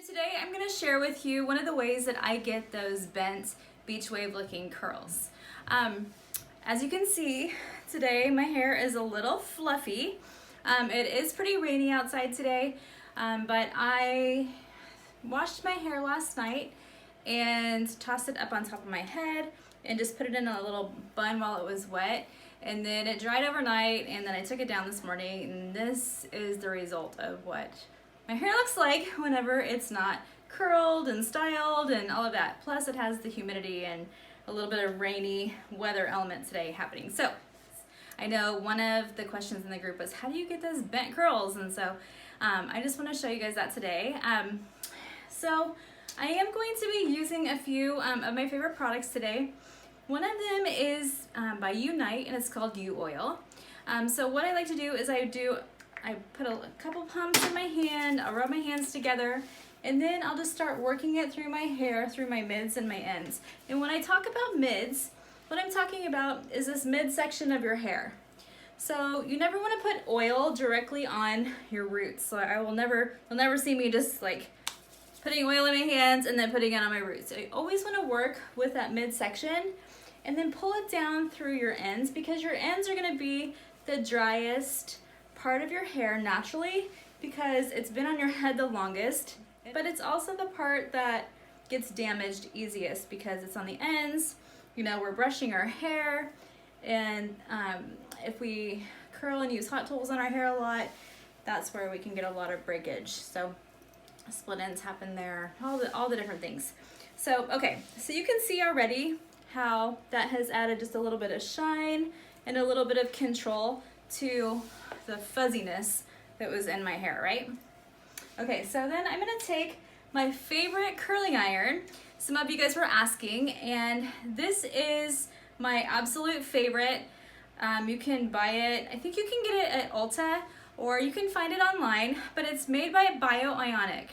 So today I'm going to share with you one of the ways that I get those bent beach wave looking curls. As you can see today my hair is a little fluffy. It is pretty rainy outside today, but I washed my hair last night and tossed it up on top of my head and just put it in a little bun while it was wet, and then it dried overnight, and then I took it down this morning, and this is the result of what my hair looks like whenever it's not curled and styled and all of that. Plus it has the humidity and a little bit of rainy weather element today happening. So I know one of the questions in the group was, how do you get those bent curls? And so I just want to show you guys that today. So I am going to be using a few of my favorite products today. One of them is by Unite, and it's called U Oil. So what I like to do is I put a couple pumps in my hand, I'll rub my hands together, and then I'll just start working it through my hair, through my mids and my ends. And when I talk about mids, what I'm talking about is this midsection of your hair. So you never want to put oil directly on your roots. So you'll never see me just like putting oil in my hands and then putting it on my roots. So you always want to work with that midsection and then pull it down through your ends, because your ends are going to be the driest part of your hair naturally, because it's been on your head the longest, but it's also the part that gets damaged easiest because it's on the ends. You know, we're brushing our hair, and if we curl and use hot tools on our hair a lot, that's where we can get a lot of breakage. So split ends happen there, all the different things. So okay, so you can see already how that has added just a little bit of shine and a little bit of control to the fuzziness that was in my hair, right? Okay, so then I'm gonna take my favorite curling iron. Some of you guys were asking, and this is my absolute favorite. You can buy it, I think you can get it at Ulta, or you can find it online, but it's made by BioIonic.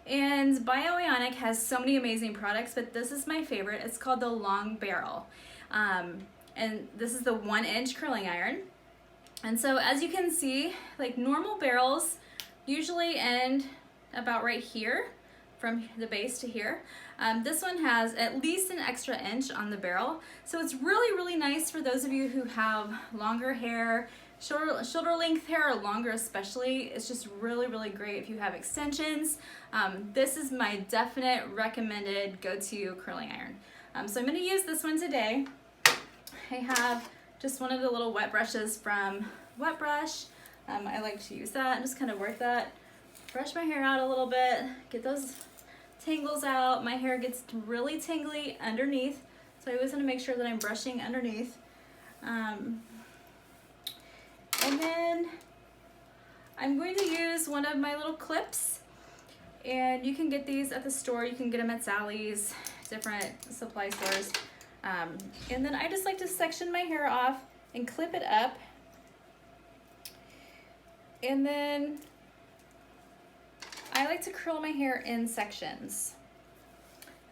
And BioIonic has so many amazing products, but this is my favorite. It's called the Long Barrel. And this is the 1-inch curling iron. And so as you can see, like normal barrels usually end about right here, from the base to here. This one has at least an extra inch on the barrel. So it's really, really nice for those of you who have longer hair, shoulder length hair, or longer especially. It's just really, really great if you have extensions. This is my definite recommended go-to curling iron. So I'm gonna use this one today. I have just one of the little wet brushes from Wet Brush. I like to use that and just kind of work that, brush my hair out a little bit, get those tangles out. My hair gets really tangly underneath, so I always want to make sure that I'm brushing underneath. And then I'm going to use one of my little clips, and you can get these at the store. You can get them at Sally's, different supply stores. And then I just like to section my hair off and clip it up. And then I like to curl my hair in sections.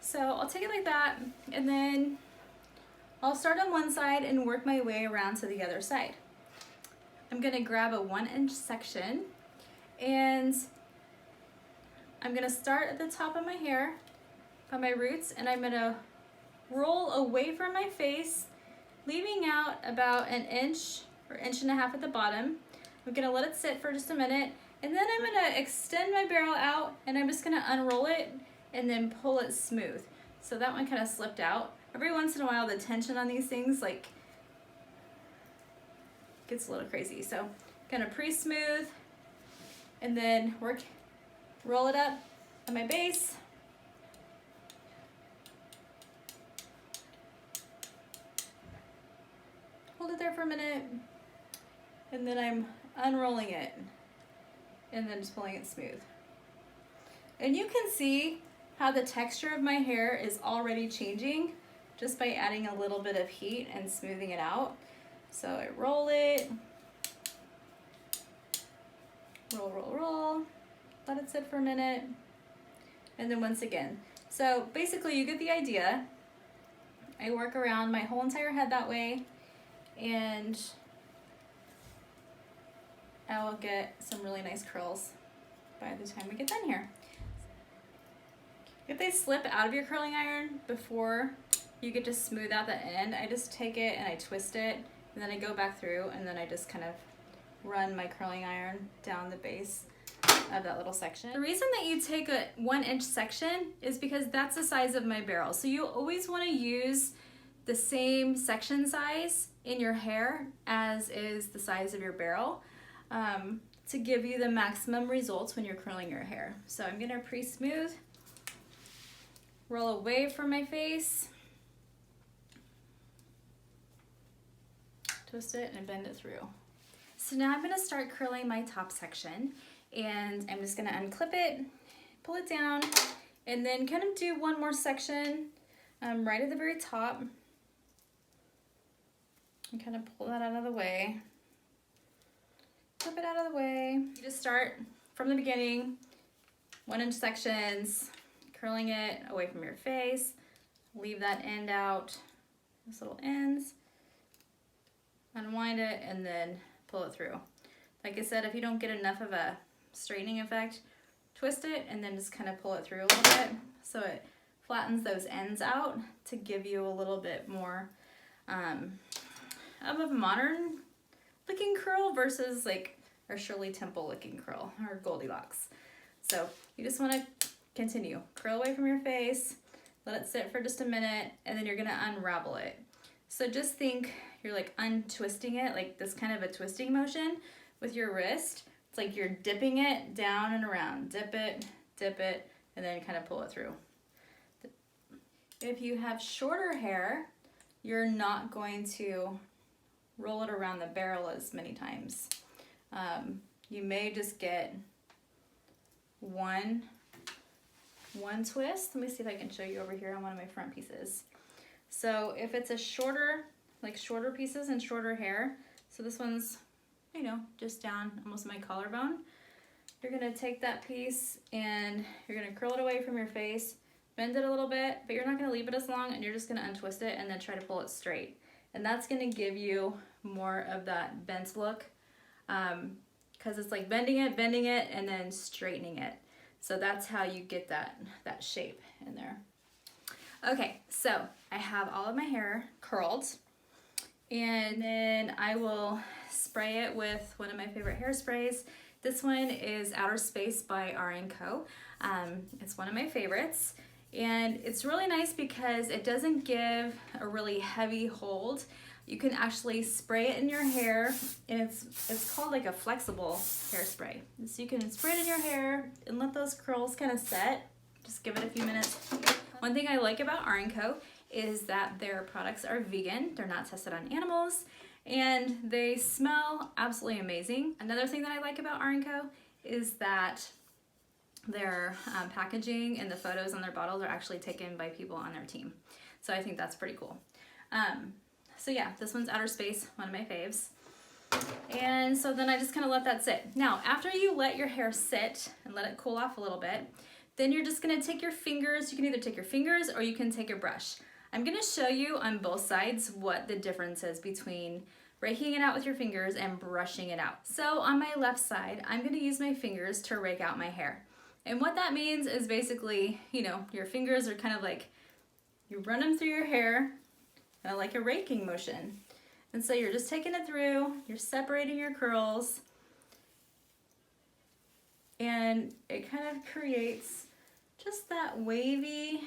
So I'll take it like that, and then I'll start on one side and work my way around to the other side. I'm gonna grab a 1-inch section, and I'm gonna start at the top of my hair by my roots, and I'm gonna roll away from my face, leaving out about an inch or inch and a half at the bottom. I'm gonna let it sit for just a minute, and then I'm gonna extend my barrel out, and I'm just gonna unroll it and then pull it smooth. So that one kind of slipped out. Every once in a while the tension on these things like gets a little crazy. So gonna pre-smooth and then roll it up at my base. Hold it there for a minute, and then I'm unrolling it and then just pulling it smooth. And you can see how the texture of my hair is already changing just by adding a little bit of heat and smoothing it out. So I roll it, roll, let it sit for a minute, and then once again. So basically you get the idea. I work around my whole entire head that way, and I will get some really nice curls by the time we get done here. they slip out of your curling iron before you get to smooth out the end, I just take it and I twist it, and then I go back through, and then I just kind of run my curling iron down the base of that little section. The reason that you take a 1-inch section is because that's the size of my barrel. So you always want to use the same section size in your hair as is the size of your barrel to give you the maximum results when you're curling your hair. So I'm gonna pre-smooth, roll away from my face, twist it and bend it through. So now I'm gonna start curling my top section, and I'm just gonna unclip it, pull it down, and then kind of do one more section right at the very top. And kind of pull that out of the way. Flip it out of the way. You just start from the beginning, 1-inch sections, curling it away from your face. Leave that end out, those little ends. Unwind it and then pull it through. Like I said, if you don't get enough of a straightening effect, twist it and then just kind of pull it through a little bit so it flattens those ends out to give you a little bit more of a modern looking curl versus like our Shirley Temple looking curl or Goldilocks. So you just want to continue. Curl away from your face, let it sit for just a minute, and then you're going to unravel it. So just think you're like untwisting it, like this kind of a twisting motion with your wrist. It's like you're dipping it down and around. Dip it, and then kind of pull it through. If you have shorter hair, you're not going to roll it around the barrel as many times. You may just get one twist. Let me see if I can show you over here on one of my front pieces. So if it's a shorter pieces and shorter hair, so this one's, you know, just down almost my collarbone, you're gonna take that piece and you're gonna curl it away from your face, bend it a little bit, but you're not gonna leave it as long, and you're just gonna untwist it and then try to pull it straight. And that's gonna give you more of that bent look, because it's like bending it, and then straightening it. So that's how you get that shape in there. Okay, so I have all of my hair curled, and then I will spray it with one of my favorite hairsprays. This one is Outer Space by R&Co. It's one of my favorites, and it's really nice because it doesn't give a really heavy hold. You can actually spray it in your hair, and it's called like a flexible hairspray. So you can spray it in your hair and let those curls kind of set. Just give it a few minutes. One thing I like about R&Co is that their products are vegan. They're not tested on animals, and they smell absolutely amazing. Another thing that I like about R&Co is that their packaging and the photos on their bottles are actually taken by people on their team. So I think that's pretty cool. So yeah, this one's Outer Space, one of my faves. And so then I just kind of let that sit. Now, after you let your hair sit and let it cool off a little bit, then you're just gonna take your fingers. You can either take your fingers or you can take a brush. I'm gonna show you on both sides what the difference is between raking it out with your fingers and brushing it out. So on my left side, I'm gonna use my fingers to rake out my hair. And what that means is basically, you know, your fingers are kind of like, you run them through your hair, kind of like a raking motion. And so you're just taking it through, you're separating your curls, and it kind of creates just that wavy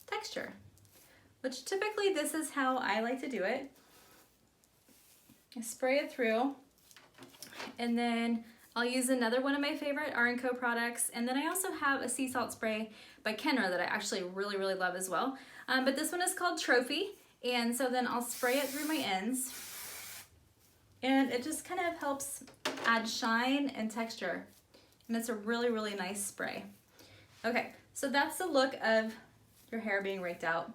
texture, which typically this is how I like to do it. I spray it through, and then I'll use another one of my favorite R&Co products, and then I also have a sea salt spray by Kenra that I actually really, really love as well. But this one is called Trophy, and so then I'll spray it through my ends, and it just kind of helps add shine and texture, and it's a really, really nice spray. Okay, so that's the look of your hair being raked out,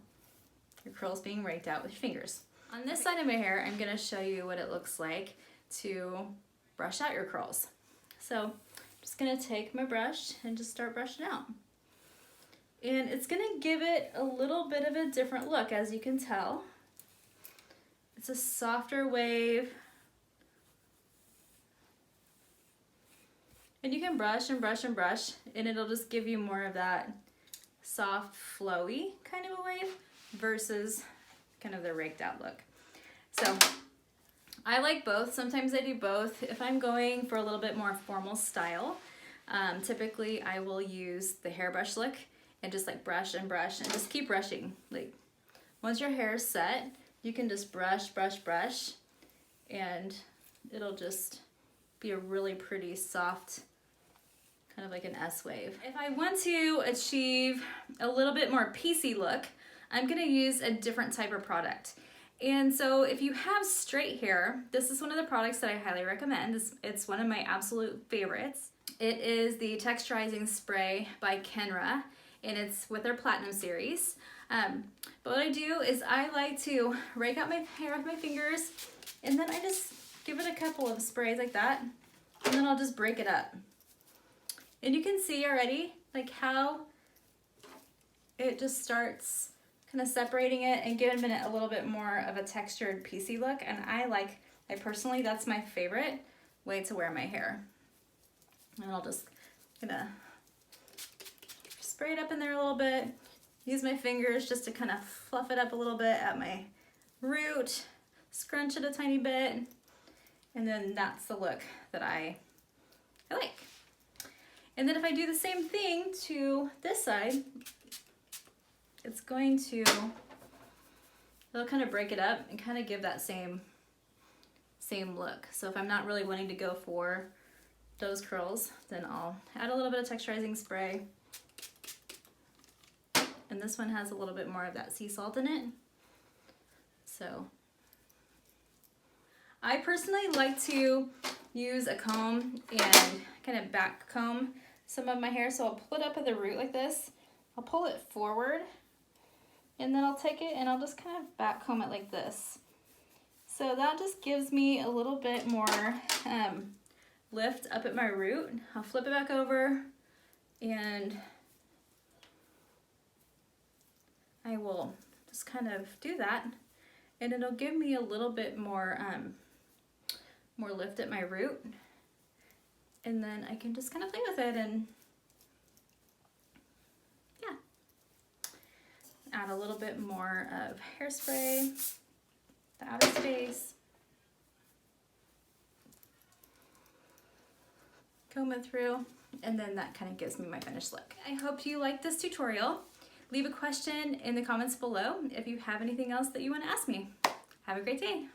your curls being raked out with your fingers. On this side of my hair, I'm gonna show you what it looks like to brush out your curls. So I'm just gonna take my brush and just start brushing out. And it's gonna give it a little bit of a different look, as you can tell. It's a softer wave. And you can brush and brush and brush, and it'll just give you more of that soft, flowy kind of a wave versus kind of the raked out look. So I like both. Sometimes I do both. If I'm going for a little bit more formal style, typically I will use the hairbrush look and just like brush and brush and just keep brushing. Like once your hair is set, you can just brush, brush, brush, and it'll just be a really pretty soft, kind of like an S wave. If I want to achieve a little bit more piecey look, I'm gonna use a different type of product. And so if you have straight hair, this is one of the products that I highly recommend. It's one of my absolute favorites. It is the Texturizing Spray by Kenra, and it's with their Platinum series. But what I do is I like to rake out my hair with my fingers, and then I just give it a couple of sprays like that, and then I'll just break it up. And you can see already like how it just starts kind of separating it and giving it a little bit more of a textured piecey look. And I personally, that's my favorite way to wear my hair. And I'll just gonna spray it up in there a little bit, use my fingers just to kind of fluff it up a little bit at my root, scrunch it a tiny bit, and then that's the look that I like. And then if I do the same thing to this side, it's going to, it'll kind of break it up and kind of give that same look. So if I'm not really wanting to go for those curls, then I'll add a little bit of texturizing spray. And this one has a little bit more of that sea salt in it. So I personally like to use a comb and kind of back comb some of my hair. So I'll pull it up at the root like this. I'll pull it forward, and then I'll take it and I'll just kind of back comb it like this. So that just gives me a little bit more lift up at my root. I'll flip it back over, and I will just kind of do that, and it'll give me a little bit more more lift at my root, and then I can just kind of play with it and yeah, add a little bit more of hairspray, the outer space, comb it through, and then that kind of gives me my finished look. I hope you liked this tutorial. Leave a question in the comments below if you have anything else that you want to ask me. Have a great day.